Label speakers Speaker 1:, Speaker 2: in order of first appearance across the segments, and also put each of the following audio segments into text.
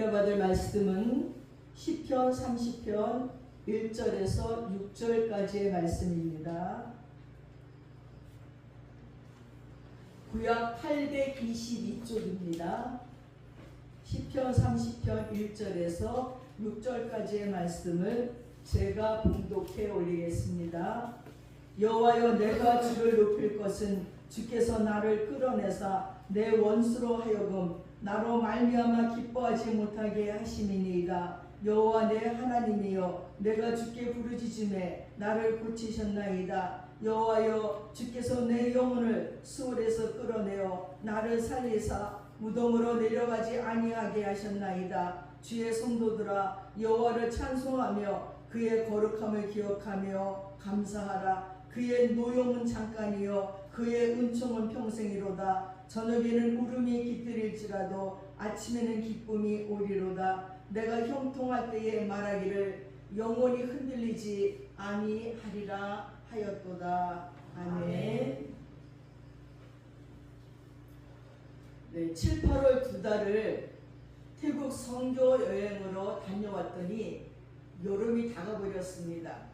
Speaker 1: 은혜 받을 말씀은 시편 30편 1절에서 6절까지의 말씀입니다. 구약 822쪽입니다. 시편 30편 1절에서 6절까지의 말씀을 제가 봉독해 올리겠습니다. 여호와여, 내가 주를 높일 것은 주께서 나를 끌어내사 내 원수로 하여금 나로 말미암아 기뻐하지 못하게 하심이니이다. 여호와 내 하나님이여, 내가 주께 부르짖음에 나를 고치셨나이다. 여호와여, 주께서 내 영혼을 수월에서 끌어내어 나를 살리사 무덤으로 내려가지 아니하게 하셨나이다. 주의 성도들아, 여호와를 찬송하며 그의 거룩함을 기억하며 감사하라. 그의 노용은 잠깐이요 그의 은총은 평생이로다. 저녁에는 울음이 깃들일지라도 아침에는 기쁨이 오리로다. 내가 형통할 때에 말하기를 영원히 흔들리지 아니하리라 하였도다. 아멘. 네, 7, 8월 두 달을 태국 선교 여행으로 다녀왔더니 여름이 다가버렸습니다.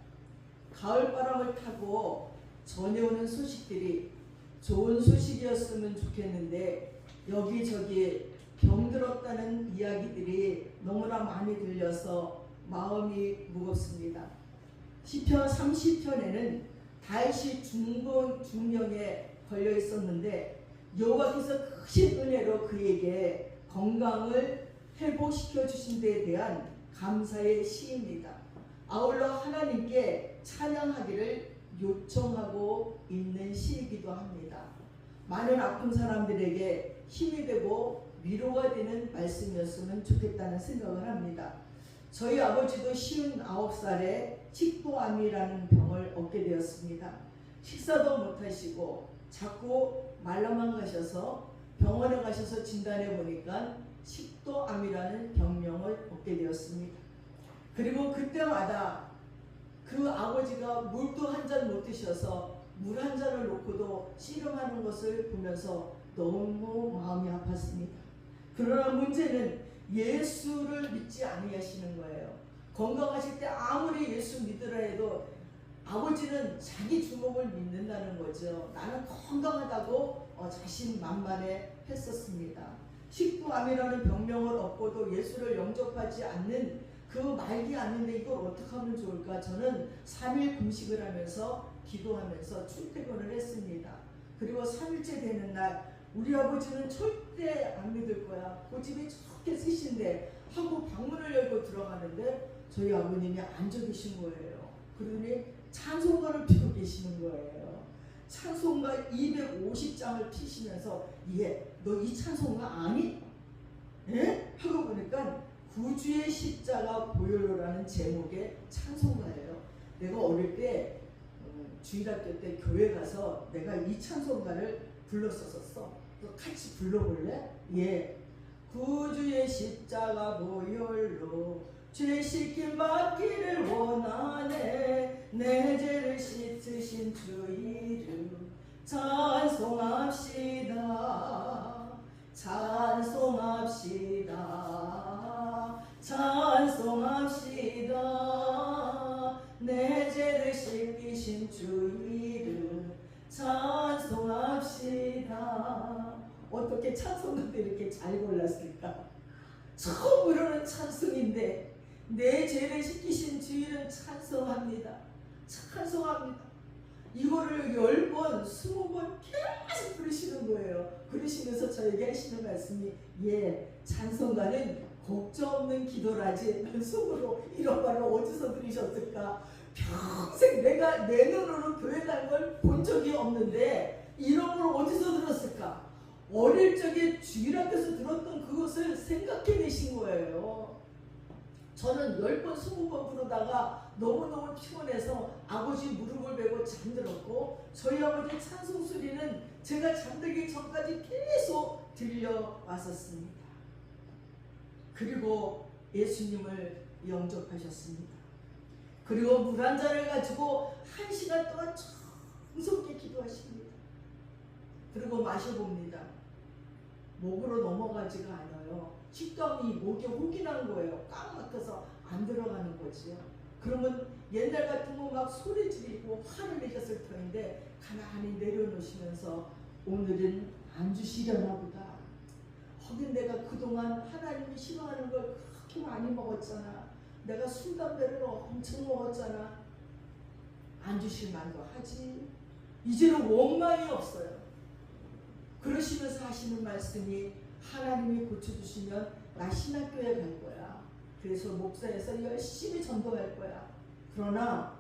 Speaker 1: 가을바람을 타고 전해오는 소식들이 좋은 소식이었으면 좋겠는데 여기저기 병들었다는 이야기들이 너무나 많이 들려서 마음이 무겁습니다. 시편 30편에는 다윗이 중병에 걸려 있었는데 여호와께서 크신 은혜로 그에게 건강을 회복시켜 주신 데에 대한 감사의 시입니다. 아울러 하나님께 찬양하기를 요청하고 있는 시이기도 합니다. 많은 아픈 사람들에게 힘이 되고 위로가 되는 말씀이었으면 좋겠다는 생각을 합니다. 저희 아버지도 59살에 식도암이라는 병을 얻게 되었습니다. 식사도 못하시고 자꾸 말라만 가셔서 병원에 가셔서 진단해 보니까 식도암이라는 병명을 얻게 되었습니다. 그리고 그때마다 그 아버지가 물도 한 잔 못 드셔서 물 한 잔을 놓고도 씨름하는 것을 보면서 너무 마음이 아팠습니다. 그러나 문제는 예수를 믿지 아니하시는 거예요. 건강하실 때 아무리 예수 믿으라 해도 아버지는 자기 주먹을 믿는다는 거죠. 나는 건강하다고 자신만만해 했었습니다. 식도암이라는 병명을 얻고도 예수를 영접하지 않는 그 말기 아닌데 이걸 어떻게 하면 좋을까? 저는 3일 금식을 하면서 기도하면서 출퇴근을 했습니다. 그리고 3일째 되는 날 우리 아버지는 절대 안 믿을 거야. 고집이 저렇게 세신데 하고 방문을 열고 들어가는데 저희 아버님이 앉아 계신 거예요. 그러더니 찬송가를 피고 계시는 거예요. 찬송가 250장을 피시면서 너 이 찬송가 아니? 에? 하고 보니까 구주의 십자가 보혈로라는 제목의 찬송가예요. 내가 어릴 때 주일학교 때 교회 가서 내가 이 찬송가를 불렀었어. 너 같이 불러볼래? 예. 구주의 십자가 보혈로 죄 씻김 받기를 원하네. 내 죄를 씻으신 주 이름 찬송합시다. 찬송합시다. 찬송합시다. 내 죄를 씻기신 주 이름 찬송합시다. 어떻게 찬송가를 이렇게 잘 골랐을까? 처음 부르는 찬송인데 내 죄를 씻기신 주 이름 찬송합니다. 찬송합니다. 이거를 10번, 20번 계속 부르시는 거예요. 부르시면서 저에게 하시는 말씀이 찬송가는 걱정 없는 기도라지. 속으로 이런 말을 어디서 들으셨을까? 평생 내가 내 눈으로 교회 간 걸 본 적이 없는데 이런 걸 어디서 들었을까? 어릴 적에 주일학교에서 들었던 그것을 생각해내신 거예요. 저는 10번, 20번 부르다가 너무너무 피곤해서 아버지 무릎을 베고 잠들었고 저희 아버지 찬송 소리는 제가 잠들기 전까지 계속 들려왔었습니다. 그리고 예수님을 영접하셨습니다. 그리고 물 한 잔을 가지고 1시간 동안 정성껏 기도하십니다. 그리고 마셔봅니다. 목으로 넘어가지가 않아요. 식도암이 목에 혹이 난 거예요. 꽉 막혀서 안 들어가는 거지요. 그러면 옛날 같으면 막 소리 지르고 화를 내셨을 터인데 가만히 내려놓으시면서 오늘은 안 주시려나 보다. 하긴 내가 그동안 하나님이 싫어하는 걸 그렇게 많이 먹었잖아. 내가 술, 담배를 엄청 먹었잖아. 안 주실 만도 하지. 이제는 원망이 없어요. 그러시면서 하시는 말씀이 하나님이 고쳐주시면 나 신학교에 갈 거야. 그래서 목사에서 열심히 전도할 거야. 그러나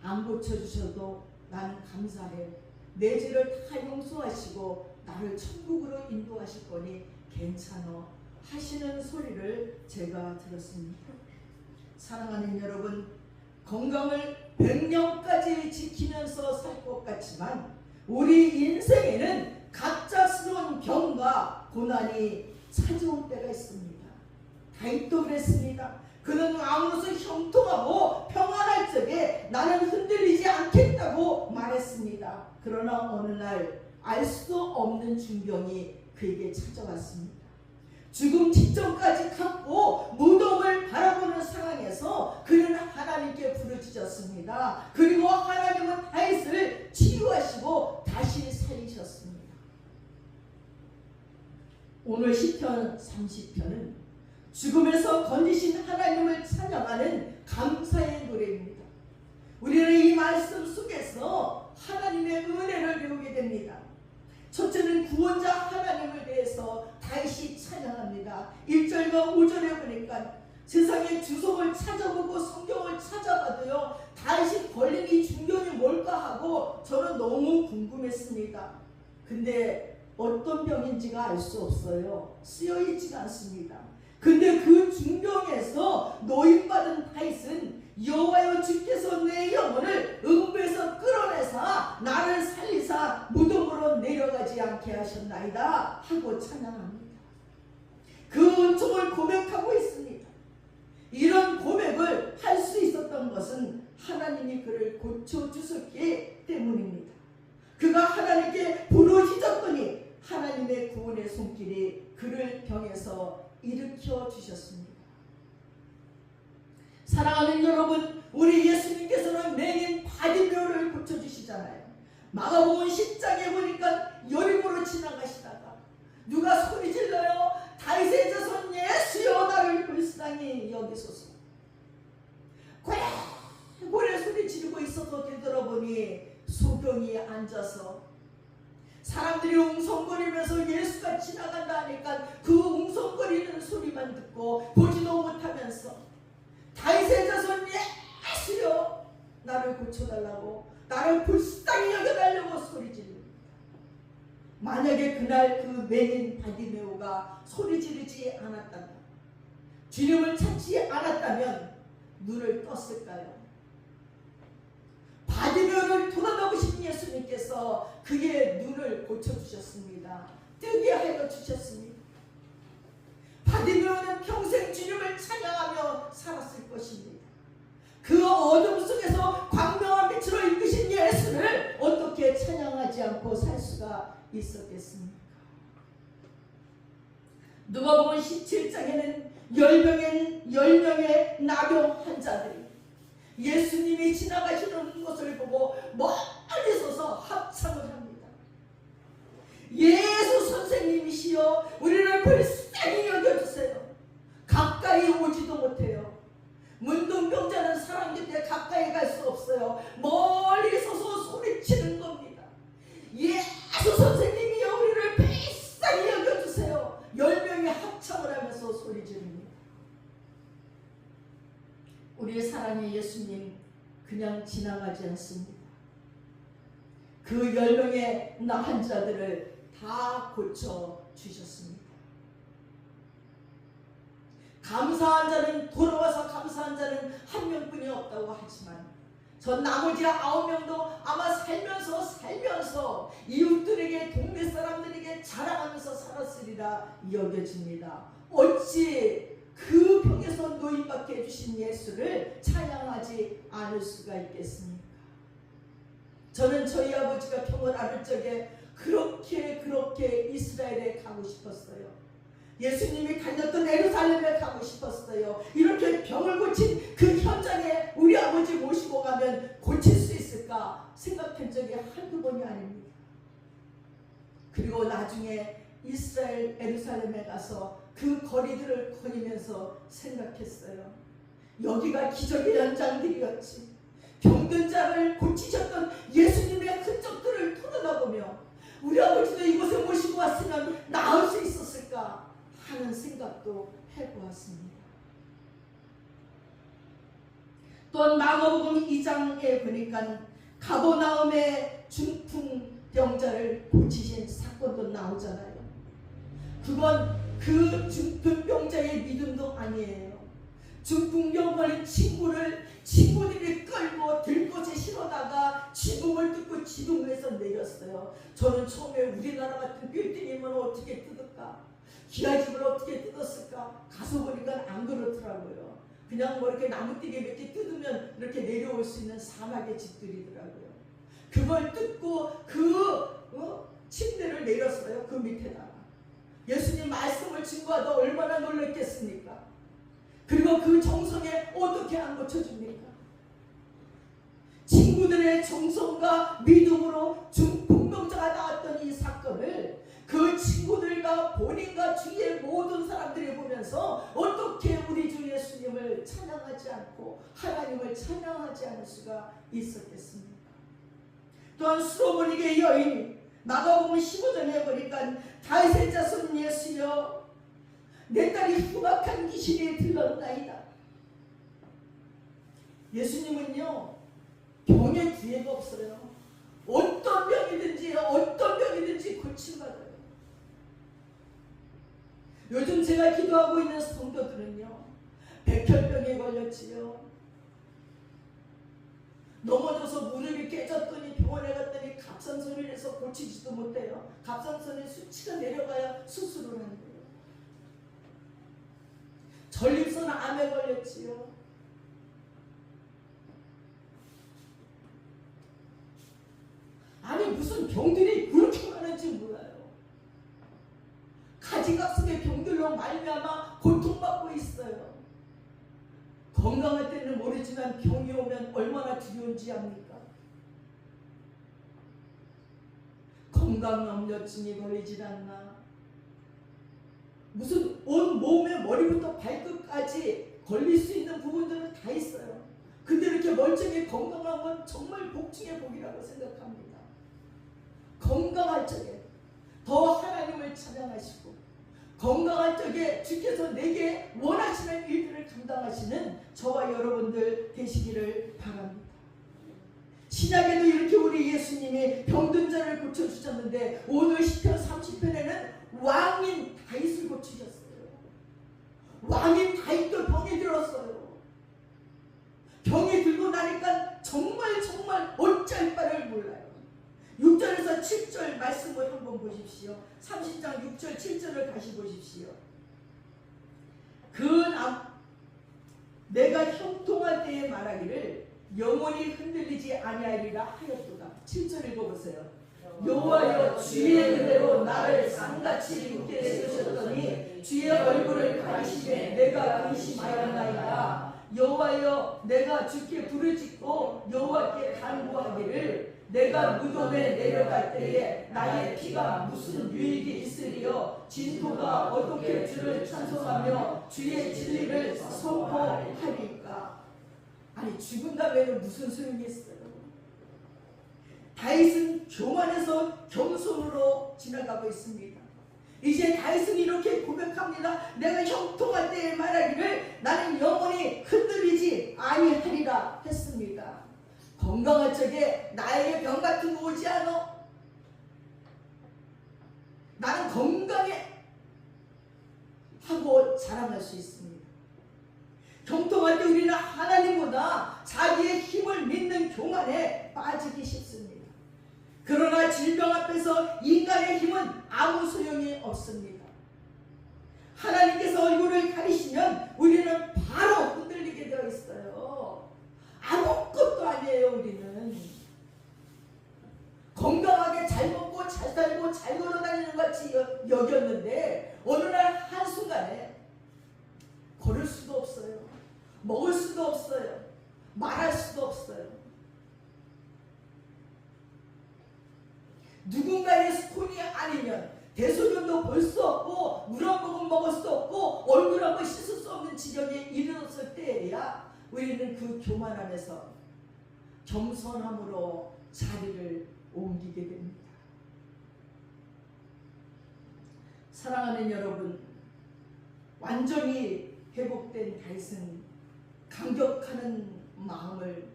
Speaker 1: 안 고쳐주셔도 나는 감사해. 내 죄를 다 용서하시고 나를 천국으로 인도하실 거니 괜찮아 하시는 소리를 제가 들었습니다. 사랑하는 여러분, 건강을 100년까지 지키면서 살 것 같지만 우리 인생에는 갑작스러운 병과 고난이 찾아올 때가 있습니다. 다윗도 그랬습니다. 그는 왕으로서 형통하고 평안할 적에 나는 흔들리지 않겠다고 말했습니다. 그러나 어느 날 알 수도 없는 중병이 그에게 찾아왔습니다. 죽음 직전까지 갔고 무덤을 바라보는 상황에서 그는 하나님께 부르짖었습니다. 그리고 하나님은 다윗을 치유하시고 다시 살리셨습니다. 오늘 시편 30편은 죽음에서 건지신 하나님을 찬양하는 감사의 노래입니다. 우리는 이 말씀 속에서 하나님의 은혜를 배우게 됩니다. 첫째는 구원자 하나님을 대해서 다윗이 찬양합니다. 1절과 5절에 보니까 세상의 주석을 찾아보고 성경을 찾아봐도요, 다윗이 걸린 이 중병이 뭘까 하고 저는 너무 궁금했습니다. 근데 어떤 병인지가 알 수 없어요. 쓰여있지가 않습니다. 근데 그 중병에서 노임받은 다윗은 여호와여 주께서 내 영혼을 음부에서 끌어내사 나를 살리사 무덤으로 내려가지 않게 하셨나이다 하고 찬양합니다. 그 은총을 고백하고 있습니다. 이런 고백을 할 수 있었던 것은 하나님이 그를 고쳐주셨기 때문입니다. 그가 하나님께 부르짖었더니 하나님의 구원의 손길이 그를 병에서 일으켜 주셨습니다. 사랑하는 여러분, 우리 예수님께서는 맹인 바디메오를 고쳐주시잖아요. 마가복음 10장에 보니까 여리고로 지나가시다가 누가 소리 질러요? 다윗의 자손 예수여 나를 불쌍히 여기소서. 고래 소리 지르고 있어서 뒤돌아보니 소경이 앉아서 사람들이 웅성거리면서 예수가 지나간다 하니까 그 웅성거리는 소리만 듣고 보지도 못하면서 다윗의 자손 예수여 나를 고쳐달라고, 나를 불쌍히 여겨달라고 소리 지릅니다. 만약에 그날 그 맹인 바디메오가 소리 지르지 않았다면, 주님을 찾지 않았다면 눈을 떴을까요? 바디메오를 돌아보신 예수님께서 그의 눈을 고쳐주셨습니다. 뜨게 하여 주셨습니다. 바디메오는 평생 주님을 찬양하며 살았을 것입니다. 그 어둠 속에서 광명한 빛으로 이끄신 예수를 어떻게 찬양하지 않고 살 수가 있었겠습니까? 누가복음 17장에는 10명의 나병 환자들이 예수님이 지나가시는 것을 보고 멀리 서서 합창을 합니다. 예수 선생님이시여 우리를 불쌍히 여겨주세요. 가까이 오지도 못해요. 문둥병자는 사람 곁에 가까이 갈 수 없어요. 멀리 서서 소리치는 겁니다. 예수 선생님이여 우리를 불쌍히 여겨주세요. 10명이 합창을 하면서 소리 지릅니다. 우리의 사랑의 예수님 그냥 지나가지 않습니다. 그 10명의 나 환자들을 다 고쳐주셨습니다. 감사한 자는 돌아와서 감사한 자는 한 명뿐이 없다고 하지만 전 나머지 9명도 아마 살면서 이웃들에게 동네 사람들에게 자랑하면서 살았으리라 여겨집니다. 어찌 그 병에서 노임받게 해주신 예수를 찬양하지 않을 수가 있겠습니까? 저는 저희 아버지가 병을 앓을 적에 그렇게 이스라엘에 가고 싶었어요. 예수님이 다녔던 예루살렘에 가고 싶었어요. 이렇게 병을 고친 그 현장에 우리 아버지 모시고 가면 고칠 수 있을까 생각한 적이 한두 번이 아닙니다. 그리고 나중에 이스라엘 예루살렘에 가서 그 거리들을 거리면서 생각했어요. 여기가 기적의 현장들이었지. 병든 자를 고치셨던 예수님의 흔적들을 토론하보며 우리 아버지도 이곳에 모시고 왔으면 나을 수 있었을까 하는 생각도 해보았습니다. 또한 마가복음 2장에 보니까 가버나움의 중풍병자를 고치신 사건도 나오잖아요. 그건 그 중풍병자의 믿음도 아니에요. 중풍병 걸린 친구들이 끌고 들것에 실어다가 지붕을 뜯고 지붕에서 내렸어요. 저는 처음에 우리나라 같은 빌딩이면 어떻게 뜯을까? 기와집을 어떻게 뜯었을까? 가서 보니까 안 그렇더라고요. 그냥 뭐 이렇게 나무띠게 몇 개 뜯으면 이렇게 내려올 수 있는 사막의 집들이더라고요. 그걸 뜯고 침대를 내렸어요. 그 밑에다가. 예수님 말씀을 증거하다 얼마나 놀랐겠습니까? 그리고 그 정성에 어떻게 안 고쳐줍니까? 친구들의 정성과 믿음으로 중풍병자가 나왔던 이 사건을 그 친구들과 본인과 주위의 모든 사람들이 보면서 어떻게 우리 주 예수님을 찬양하지 않고 하나님을 찬양하지 않을 수가 있었겠습니까? 또한 수로보니게 여인 마가복음 15장에 보니까 다윗의 자손 예수여 내 딸이 흉악한 귀신이 들렀나이다. 예수님은요 병의 기회가 없어요. 어떤 병이든지 고침받아요. 요즘 제가 기도하고 있는 성도들은요 백혈병에 걸렸지요. 넘어져서 무릎이 깨졌더니 병원에 갔더니 갑상선을 해서 고치지도 못해요. 갑상선의 수치가 내려가야 수술을 하는 거예요. 전립선 암에 걸렸지요. 아니 무슨 병들이 그렇게 많은지 몰라요. 가지각색의 병들로 말미암아 고통받고 있어요. 건강할 때는 모르지만 병이 오면 얼마나 두려운지 압니까? 건강염려증이 걸리질 않나? 무슨 온 몸의 머리부터 발끝까지 걸릴 수 있는 부분들은 다 있어요. 근데 이렇게 멀쩡히 건강한 건 정말 복중의 복이라고 생각합니다. 건강할 적에 더 하나님을 찬양하시고 건강할 적에 주께서 내게 원하시는 일들을 감당하시는 저와 여러분들 되시기를 바랍니다. 신약에도 이렇게 우리 예수님이 병든 자를 고쳐주셨는데 오늘 시편 30편에는 왕인 다윗을 고치셨어요. 왕인 다윗도 병이 들었어요. 병이 들고 나니까 정말 어쩔 바를 몰라요. 6절에서 7절 말씀을 한번 보십시오. 30장 6절 7절을 다시 보십시오. 내가 형통할 때에 말하기를 영원히 흔들리지 아니하리라 하였도다. 7절 읽어보세요. 여호와여 주의 은혜로 나를 상같이 웃게 해주셨더니 주의 얼굴을 가리시되 내가 근심하였나이다. 여호와여 내가 주께 부르짖고 여호와께 간구하기를 내가 무덤에 내려갈 때에 나의 피가 무슨 유익이 있으리요 진토가 어떻게 주를 찬송하며 주의 진리를 선포하리까. 아니 죽은 다음에는 무슨 소용이 있어요? 다윗은 교만에서 겸손으로 지나가고 있습니다. 이제 다윗은 이렇게 고백합니다. 내가 형통할 때에 말하기를 나는 영원히 흔들리지 아니하리라 했습니다. 건강할 적에 나에게 병 같은 거 오지 않아? 나는 건강해 하고 자랑할 수 있습니다. 형통할 때 우리는 하나님보다 자기의 힘을 믿는 교만에 빠지기 쉽습니다. 그러나 질병 앞에서 인간의 힘은 아무 소용이 없습니다. 하나님께서 얼굴을 가리시면 우리는 바로 흔들리게 되어 있어요. 아무것도 아니에요. 우리는 건강하게 잘 먹고 잘 살면 없어요. 먹을 수도 없어요. 말할 수도 없어요. 누군가의 손이 아니면 대소변도 볼 수 없고 물 한 모금 먹을 수 없고 얼굴 한 번 씻을 수 없는 지경에 이르렀을 때에야 우리는 그 교만함에서 겸손함으로 자리를 옮기게 됩니다. 사랑하는 여러분, 완전히 회복된 다윗은 감격하는 마음을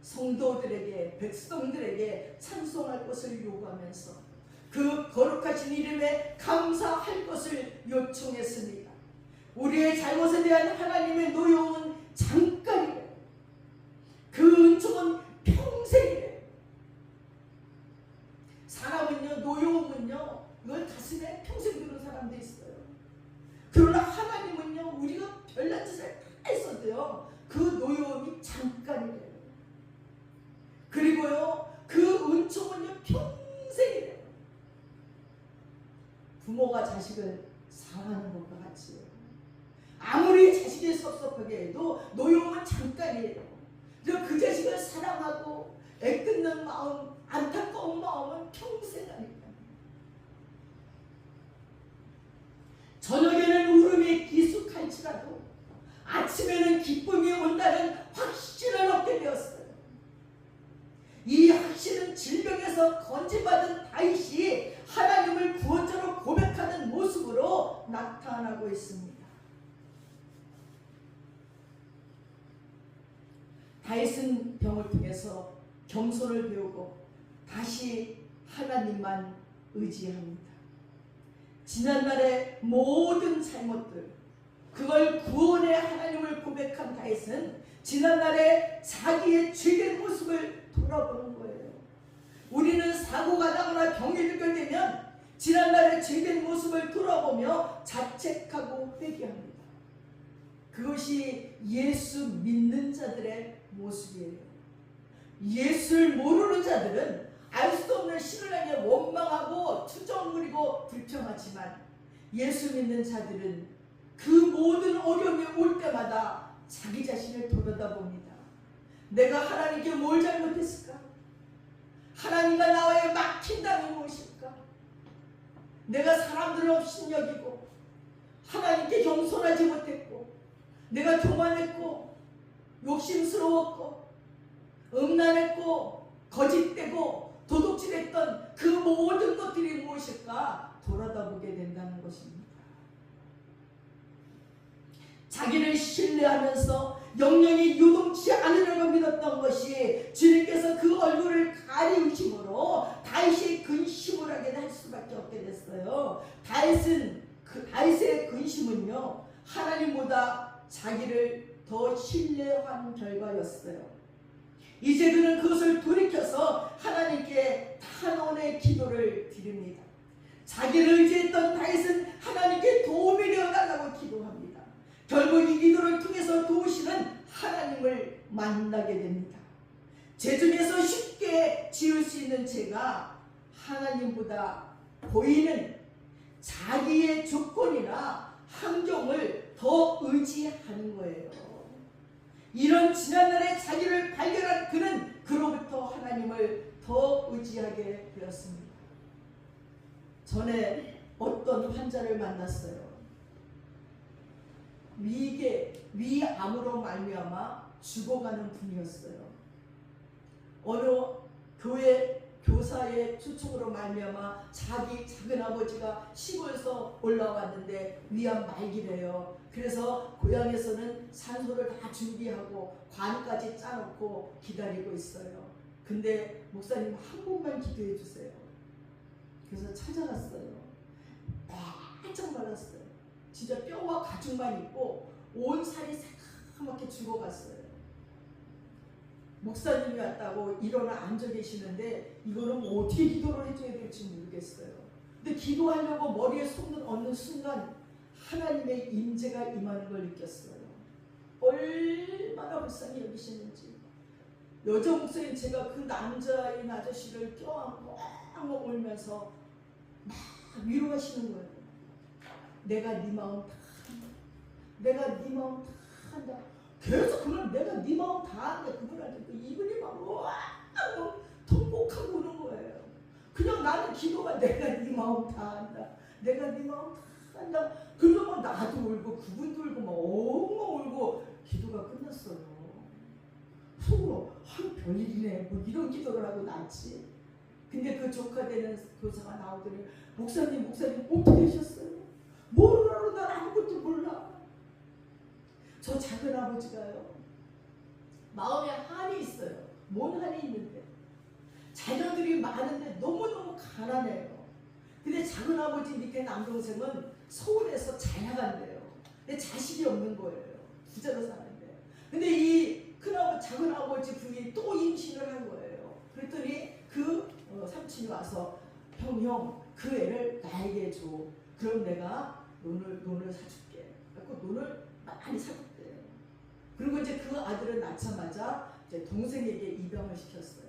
Speaker 1: 성도들에게, 백성들에게 찬송할 것을 요구하면서 그 거룩하신 이름에 감사할 것을 요청했습니다. 우리의 잘못에 대한 하나님의 노여움은 잠깐이래요. 그 은총은 평생이래요. 사람은요, 노여움은요, 이걸 가슴에 평생 두는 사람도 있어요. 그러나 하나님은요, 우리가 별난 짓을 다 했어도요, 그 노여움이 잠깐이래요. 그리고요, 그 은총은요, 평생이래요. 부모가 자식을 사랑하는 것과 같이요. 아무리 자식이 섭섭하게 해도 노여움은 잠깐이에요. 그 자식을 사랑하고 애끓는 마음, 안타까운 마음은 평생 아닙니다. 저녁에는 울음이 기숙할지라도 아침에는 기쁨이 온다는 확신을 얻게 되었어요. 이 확신은 질병에서 건진받은 다윗이 하나님을 구원자로 고백하는 모습으로 나타나고 있습니다. 다윗은 병을 통해서 겸손을 배우고 다시 하나님만 의지합니다. 지난날의 모든 잘못들, 그걸 구원의 하나님을 고백한 다윗은 지난날의 자기의 죄된 모습을 돌아보는 거예요. 우리는 사고가 나거나 병이 들게 지난날의 죄된 모습을 돌아보며 자책하고 회개합니다. 그것이 예수 믿는 자들의 모습이에요. 예수를 모르는 자들은 알 수 없는 신을 향해 원망하고 투정 부리고 불평하지만 예수 믿는 자들은 그 모든 어려움이 올 때마다 자기 자신을 돌아다봅니다. 내가 하나님께 뭘 잘못했을까? 하나님과 나와의 막힌다는 무엇일까? 내가 사람들을 업신여기고 하나님께 겸손하지 못했고 내가 교만했고 욕심스러웠고 음란했고 거짓되고 도둑질했던 그 모든 것들이 무엇일까? 돌아다보게 된다는 것입니다. 자기를 신뢰하면서 영영이 요동치 않으려고 믿었던 것이 주님께서 그 얼굴을 가리우심으로 다윗이 근심을 하게 할 수밖에 없게 됐어요. 다윗의 근심은요, 하나님보다 자기를 더 신뢰한 결과였어요. 이제 그는 그것을 돌이켜서 하나님께 탄원의 기도를 드립니다. 자기를 의지했던 다윗은 하나님께 도움이 되어달라고 기도합니다. 결국 이 기도를 통해서 도우시는 하나님을 만나게 됩니다. 죄 중에서 쉽게 지을 수 있는 죄가 하나님보다 보이는 자기의 조건이나 환경을 더 의지하는 거예요. 이런 지난날의 자기를 발견한 그는 그로부터 하나님을 더 의지하게 되었습니다. 전에 어떤 환자를 만났어요. 위암으로 말미암아 죽어가는 분이었어요. 어느 교회 교사의 초청으로 말미암아 자기 작은아버지가 시골에서 올라왔는데 위암 말기래요. 그래서 고향에서는 산소를 다 준비하고 관까지 짜놓고 기다리고 있어요. 근데 목사님 한 번만 기도해 주세요. 그래서 찾아갔어요. 바짝 말랐어요. 진짜 뼈와 가죽만 있고 온 살이 새카맣게 죽어갔어요. 목사님이 왔다고 일어나 앉아 계시는데 이거는 뭐 어떻게 기도를 해줘야 될지 모르겠어요. 근데 기도하려고 머리에 손을 얹는 순간 하나님의 임재가 임하는 걸 느꼈어요. 얼마나 불쌍히 여기시는지. 여자 목사님 제가 그 남자인 아저씨를 껴안고 엉엉 울면서 막 위로하시는 거예요. 내가 네 마음 다 계속 그걸 내가 네 마음 다 한다 그분한테 이분이 막 와 통곡하고 오는 거예요. 그냥 나는 기도가 내가 네 마음 다 한다. 내가 네 마음 다 한다. 그러면 나도 울고 그분도 울고 막 엉엉 울고 기도가 끝났어요. 속으로 별일이네 뭐 이런 기도를 하고 났지. 근데 그 조카 되는 교사가 나오더니 목사님 어떻게 되셨어요? 모르라고 난 아무것도 몰라. 저 작은 아버지가요 마음에 한이 있어요. 뭔 한이 있는데 자녀들이 많은데 너무너무 가난해요. 근데 작은 아버지 밑에 남동생은 서울에서 잘 나간대요. 근데 자식이 없는 거예요. 부자로 사는데. 근데 이 작은 아버지 부인이 또 임신을 한 거예요. 그랬더니 그 삼촌이 와서 형 그 애를 나에게 줘. 그럼 내가 논을 사줄게. 그래서 논을 많이 사줬대요. 그리고 이제 그 아들을 낳자마자 이제 동생에게 입양을 시켰어요.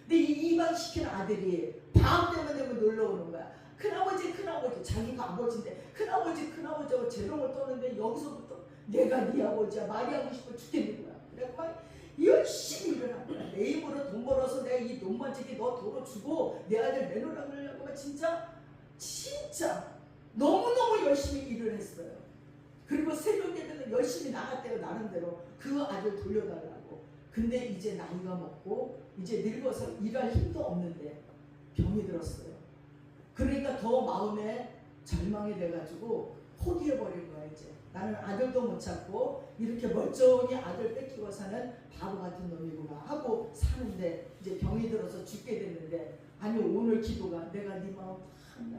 Speaker 1: 근데 이 입양시킨 아들이 방학 때만 되면 놀러 오는 거야. 큰아버지 자기가 아버지인데 큰아버지하고 재롱을 떠는데 여기서부터 내가 네 아버지야 말이 하고 싶어 죽겠는 거야. 그래서 막 열심히 일을 한 거야. 내 입으로 돈 벌어서 내가 이 논만지기 너 도로 주고 내 아들 내놓으라 그러려고 막 진짜 너무너무 열심히 일을 했어요. 그리고 새벽 예배는 열심히 나갔대요. 나름대로 그 아들 돌려달라고. 근데 이제 나이가 먹고 이제 늙어서 일할 힘도 없는데 병이 들었어요. 그러니까 더 마음에 절망이 돼가지고 포기해버린 거야. 이제 나는 아들도 못 찾고 이렇게 멀쩡히 아들 뺏기고 사는 바보 같은 놈이구나 하고 사는데 이제 병이 들어서 죽게 됐는데 아니 오늘 기도가 내가 네 마음 다 한다.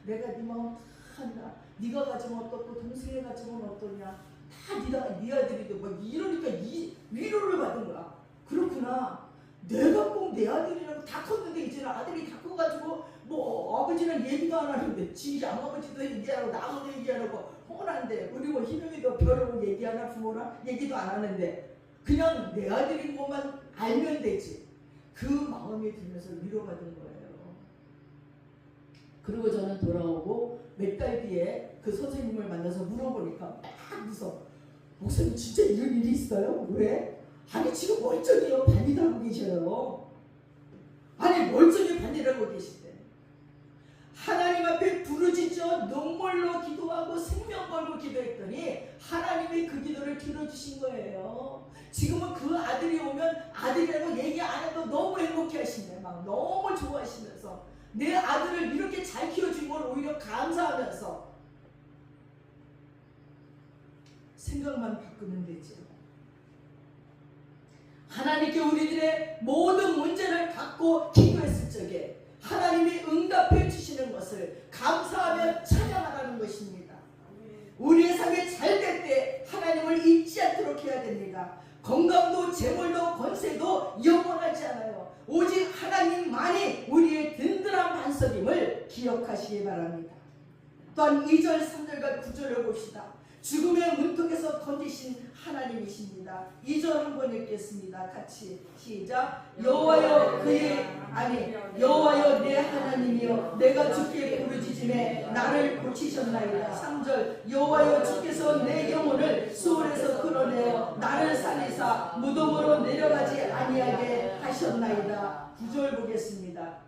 Speaker 1: 내가 네 마음 다 한다. 네가 가지면 어떻고 동생이 가지면 어떠냐. 다 네 아들이도 막 이러니까 이 위로를 받은 거야. 그렇구나. 내가 꼭 내 아들이라고 다 컸는데 이제는 아들이 다 커가지고 뭐 아버지는 얘기도 안 하는데 지 양아버지도 얘기하고 나도 얘기하고 혼한데 우리 뭐 희명이도 별로 얘기 안 하고 부모랑 얘기도 안 하는데 그냥 내 아들인 것만 알면 되지. 그 마음이 들면서 위로받은 거예요. 그리고 저는 돌아오고 몇 달 뒤에 그 선생님을 만나서 물어보니까 막 무서워. 목사님 진짜 이런 일이 있어요? 왜? 아니 지금 멀쩡히요 반일하고 계셔요. 아니 멀쩡히 반일하고 계시대. 하나님 앞에 부르짖어 눈물로 기도하고 생명 걸고 기도했더니 하나님이 그 기도를 들어주신 거예요. 지금은 그 아들이 오면 아들이라고 얘기 안 해도 너무 행복해 하신대. 막 너무 좋아하시면서 내 아들을 이렇게 잘 키워준 걸 오히려 감사하면서 생각만 바꾸면 되지. 하나님께 우리들의 모든 문제를 갖고 기도했을 적에 하나님이 응답해 주시는 것을 감사하며 찬양하라는 것입니다. 우리의 삶이 잘 될 때 하나님을 잊지 않도록 해야 됩니다. 건강도 재물도 권세도 영원하지 않아요. 오직 하나님만이 우리의 든든한 반석임을 기억하시기 바랍니다. 또한 2절 3절과 9절을 봅시다. 죽음의 문턱에서 건지신 하나님이십니다. 2절 한번 읽겠습니다. 같이 시작. 여호와여 여호와여 내 하나님이여 내가 주께 부르짖음에 나를 고치셨나이다. 3절 여호와여 주께서 내 영혼을 수월에서 끌어내어 나를 살리사 무덤으로 내려가지 아니하게 하셨나이다. 9절 보겠습니다.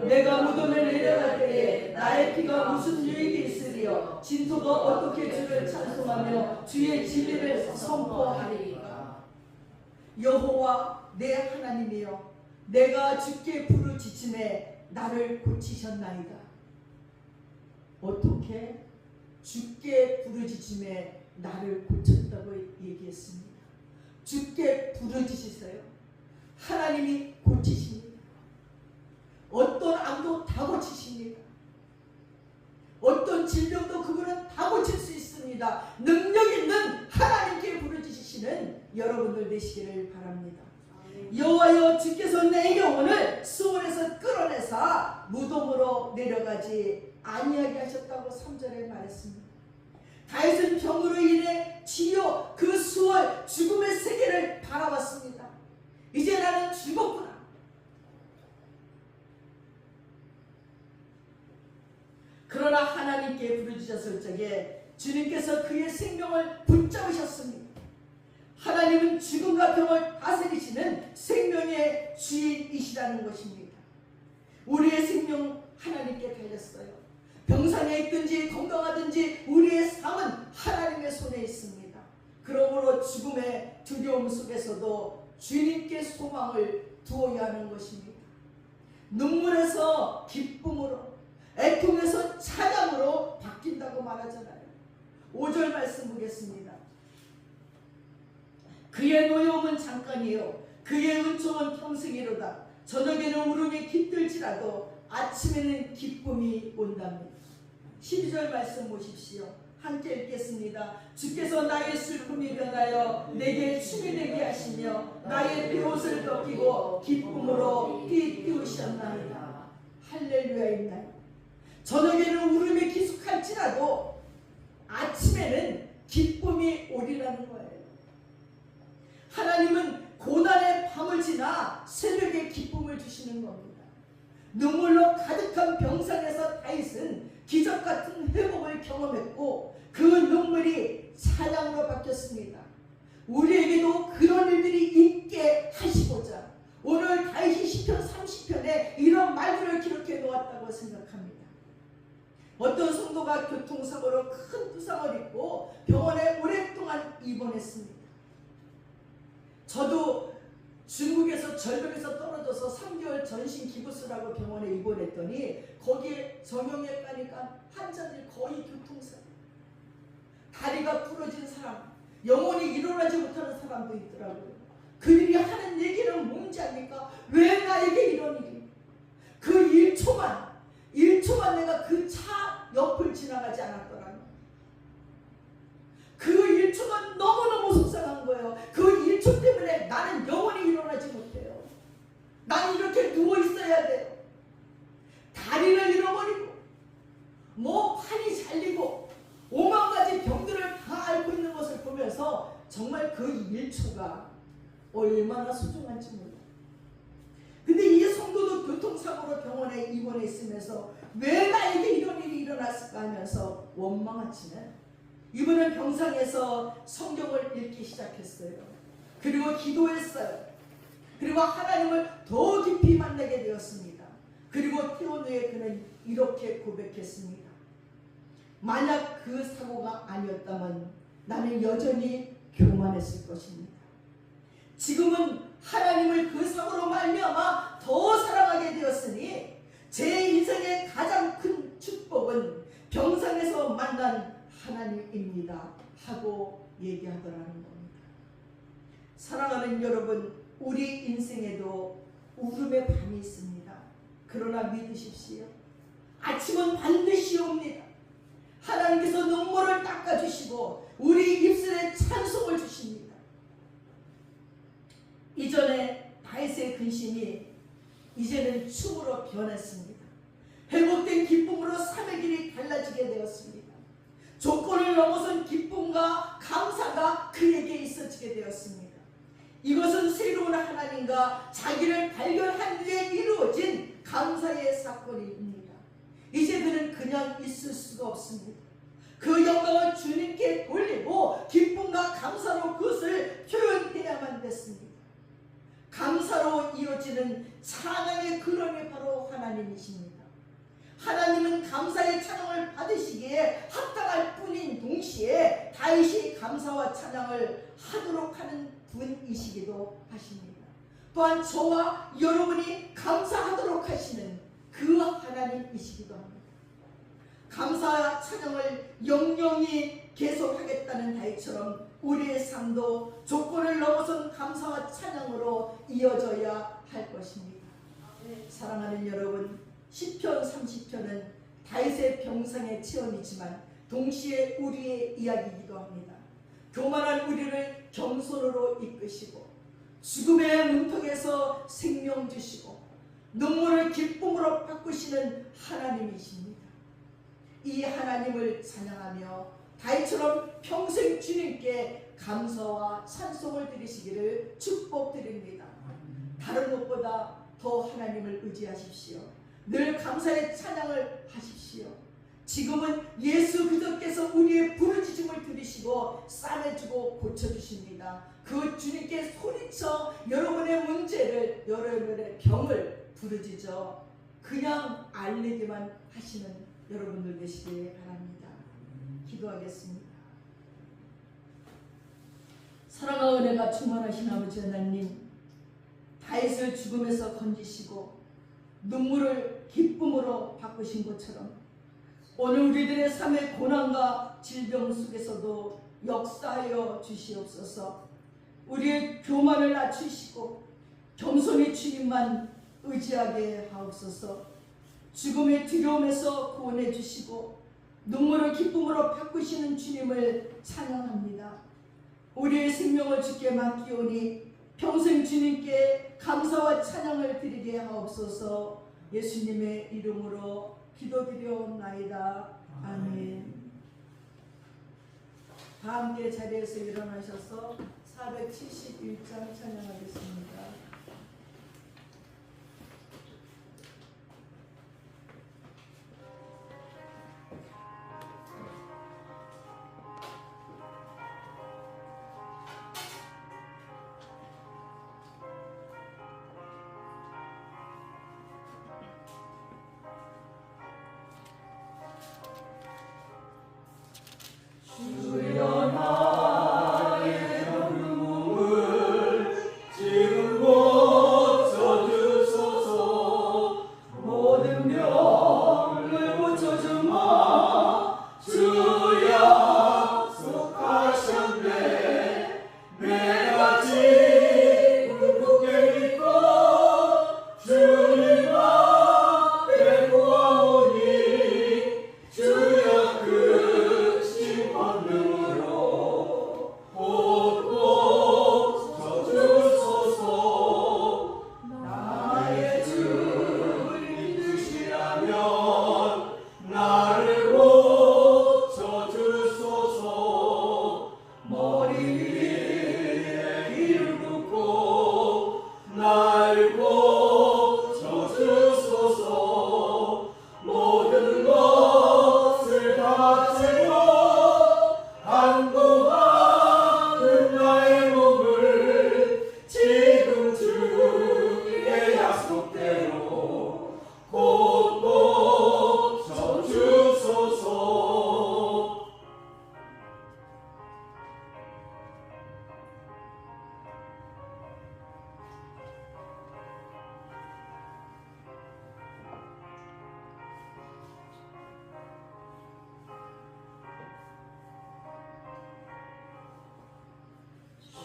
Speaker 1: 내가 무덤에 내려갈 때에 나의 피가 무슨 유익이 있으리요. 진토가 어떻게 주를 찬송하며 주의 진리를 선포하리까. 여호와 내 하나님이여 내가 주께 부르짖음에 나를 고치셨나이다. 어떻게? 주께 부르짖음에 나를 고쳤다고 얘기했습니다. 주께 부르짖으세요. 하나님이 고치십니다. 어떤 암도 다 고치십니다. 어떤 질병도 그분은 다 고칠 수 있습니다. 능력 있는 하나님께 부르짖으시는 여러분들 되시기를 바랍니다. 여호와여 주께서 내 영혼을 수월에서 끌어내사 무덤으로 내려가지 아니하게 하셨다고 3절에 말했습니다. 다윗은 병으로 인해 치유 그 수월 죽음의 세계를 바라봤습니다. 이제 나는 죽었구나. 그러나 하나님께 부르짖었을 적에 주님께서 그의 생명을 붙잡으셨습니다. 달렸다는 것입니다. 우리의 생명 하나님께 달렸어요. 병상에 있든지 건강하든지 우리의 삶은 하나님의 손에 있습니다. 그러므로 죽음의 두려움 속에서도 주님께 소망을 두어야 하는 것입니다. 눈물에서 기쁨으로, 애통에서 찬양으로 바뀐다고 말하잖아요. 5절 말씀 보겠습니다. 그의 노여움은 잠깐이요 그의 은총은 평생이로다. 저녁에는 울음이 깃들지라도 아침에는 기쁨이 온답니다. 12절 말씀 보십시오. 함께 읽겠습니다. 주께서 나의 슬픔이 변하여 내게 춤이 되게 하시며 나의 비옷을 벗기고 기쁨으로 띠띠우셨나이다. 할렐루야입니다. 저녁에는 울음이 기숙할지라도 아침에는 기쁨이 오리라는 거예요. 하나님은 고난의 밤을 지나 새벽에 기쁨을 주시는 겁니다. 눈물로 가득한 병상에서 다윗은 기적같은 회복을 경험했고 그 눈물이 찬양으로 바뀌었습니다. 우리에게도 그런 일들이 있게 하시고자 오늘 다윗이 시편 30편에 이런 말들을 기록해 놓았다고 생각합니다. 어떤 성도가 교통사고로 큰 부상을 입고 병원에 오랫동안 입원했습니다. 저도 중국에서 절벽에서 떨어져서 3개월 전신 기부스라고 병원에 입원했더니 거기에 정형외 가니까 환자들이 거의 교통사고, 다리가 부러진 사람, 영원히 일어나지 못하는 사람도 있더라고요. 그들이 하는 얘기는 뭔지 압니까? 왜 나에게 이런 일이? 그 1초만 내가 그 차 옆을 지나가지 않았더라면 그 1초가 너무너무 속상한 거예요. 그 1초 때문에 나는 영원히 일어나지 못해요. 나는 이렇게 누워 있어야 돼요. 다리를 잃어버리고 팔이 잘리고 5만 가지 병들을 다 앓고 있는 것을 보면서 정말 그 1초가 얼마나 소중한지 몰라요. 근데 이 성도도 교통사고로 병원에 입원해 있으면서 왜 나에게 이런 일이 일어났을까 하면서 원망하지는 이분은 병상에서 성경을 읽기 시작했어요. 그리고 기도했어요. 그리고 하나님을 더 깊이 만나게 되었습니다. 그리고 퇴원 후에 그는 이렇게 고백했습니다. 만약 그 사고가 아니었다면 나는 여전히 교만했을 것입니다. 지금은 하나님을 그 사고로 말미암아 더 사랑하게 되었으니 제 인생의 가장 큰 축복은 병상에서 만난 하나님입니다 하고 얘기하더라는 겁니다. 사랑하는 여러분, 우리 인생에도 울음의 밤이 있습니다. 그러나 믿으십시오. 아침은 반드시 옵니다. 하나님께서 눈물을 닦아주시고 우리 입술에 찬송을 주십니다. 이전에 다윗의 근심이 이제는 춤으로 변했습니다. 회복된 기쁨으로 삶의 길이 달라지게 되었습니다. 조건을 넘어선 기쁨과 감사가 그에게 있어지게 되었습니다. 이것은 새로운 하나님과 자기를 발견한 뒤에 이루어진 감사의 사건입니다. 이제 그는 그냥 있을 수가 없습니다. 그 영광을 주님께 돌리고 기쁨과 감사로 그것을 표현해야만 됐습니다. 감사로 이어지는 찬양의 근원이 바로 하나님이십니다. 하나님은 감사의 찬양을 받으시기에 합당할 뿐인 동시에 다윗이 감사와 찬양을 하도록 하는 분이시기도 하십니다. 또한 저와 여러분이 감사하도록 하시는 그 하나님이시기도 합니다. 감사와 찬양을 영영히 계속하겠다는 다윗처럼 우리의 삶도 조건을 넘어선 감사와 찬양으로 이어져야 할 것입니다. 사랑하는 여러분, 시편 30편은 다윗의 병상의 체험이지만 동시에 우리의 이야기이기도 합니다. 교만한 우리를 겸손으로 이끄시고 죽음의 문턱에서 생명 주시고 눈물을 기쁨으로 바꾸시는 하나님이십니다. 이 하나님을 찬양하며 다윗처럼 평생 주님께 감사와 찬송을 드리시기를 축복드립니다. 다른 것보다 더 하나님을 의지하십시오. 늘 감사의 찬양을 하십시오. 지금은 예수 그리스도께서 우리의 부르짖음을 들으시고 싸매주고 고쳐주십니다. 그 주님께 소리쳐 여러분의 문제를, 여러분의 병을 부르짖어 그냥 알리기만 하시는 여러분들 되시길 바랍니다. 기도하겠습니다. 사랑과 은혜가 충만하신 아버지 하나님, 다윗을 죽음에서 건지시고 눈물을 기쁨으로 바꾸신 것처럼 오늘 우리들의 삶의 고난과 질병 속에서도 역사하여 주시옵소서. 우리의 교만을 낮추시고 겸손히 주님만 의지하게 하옵소서. 죽음의 두려움에서 구원해 주시고 눈물을 기쁨으로 바꾸시는 주님을 찬양합니다. 우리의 생명을 주께 맡기오니 평생 주님께 감사와 찬양을 드리게 하옵소서. 예수님의 이름으로 기도드려옵나이다. 아멘. 다 함께 자리에서 일어나셔서 471장 찬양하겠습니다.
Speaker 2: 주여 나의 몸을 지금 고쳐주소서. 모든 병을 고쳐주마 주 약속하셨네. 내가 지금 굳게 믿고 주님 앞에 구하오니 주여 크신 권능으로 꼭꼭 쳐주소서. 나의 주를 믿으시라면 나를 고쳐주소서. 머리 위에 기름 붓고 날 고쳐주소서. 모든 것을 바치고 안고하는 나의 몸을 지금 주의 약속대로 꼭꼭 쳐주소서.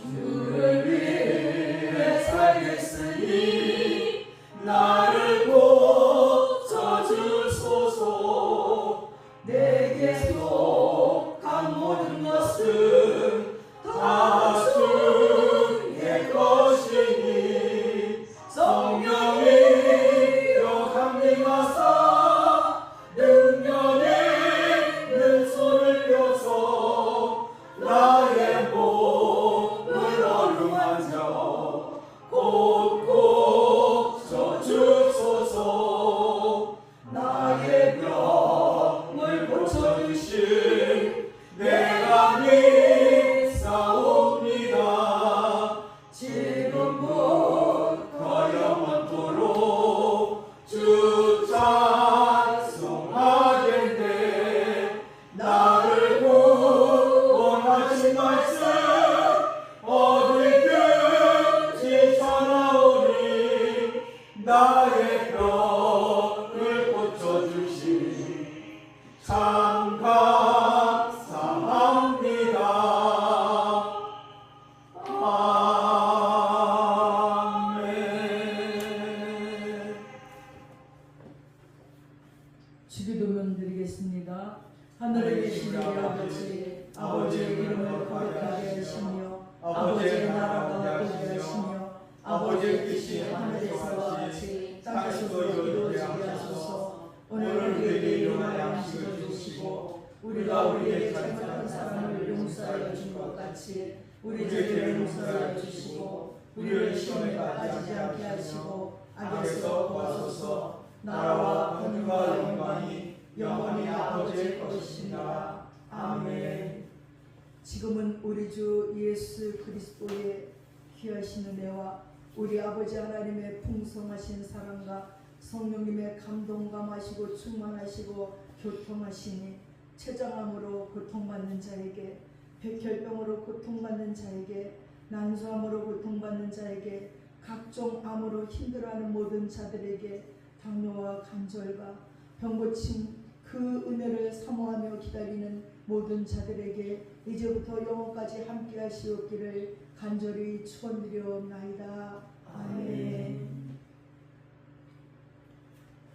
Speaker 2: 주를 위해 살겠으니 나를 고쳐주소서. 내게 속한 모든 것은 다 주의 것이니 성령이여 강림하사 능력 있는 손을 펴서 나의 몸을 어루만져 꼭꼭 쳐주소서. 나의 병을 고쳐주신 내가 믿사옵니다. 지금부터 영원토록 주 찬송하겠네. 나를 구원하신 말씀 어디 끝이 전하오니 나의 병을 고쳐주시니 참 감사합니다. 아멘.
Speaker 1: 주기도문 드리겠습니다. 하늘에 계신 우리 아버지, 아버지의 이름을 거룩하게 하시며 아버지의 나라가 오게 하시며 아버지의 뜻이 하늘에서와 같이 땅에서도 이루어지게 하소서. 오늘 우리에게 일용할 양식을 주시고 우리가 우리에게 잘못한 사람을 용서하여 준 것 같이 우리 죄를 용서하여 주시고 우리를 시험에 빠지지 않게 하시고 악에서 구하소서. 나라와 권능과 영광이 영원히 아버지의 것이니라. 아멘. 지금은 우리 주 예수 그리스도의 귀하신 은혜와 우리 아버지 하나님의 풍성하신 사랑과 성령님의 감동감하시고 충만하시고 교통하시니 췌장암으로 고통받는 자에게, 백혈병으로 고통받는 자에게, 난소암으로 고통받는 자에게, 각종 암으로 힘들어하는 모든 자들에게, 당뇨와 관절과 병고침 그 은혜를 사모하며 기다리는 모든 자들에게 이제부터 영원까지 함께 하시옵기를 간절히 축원드려옵나이다. 아멘.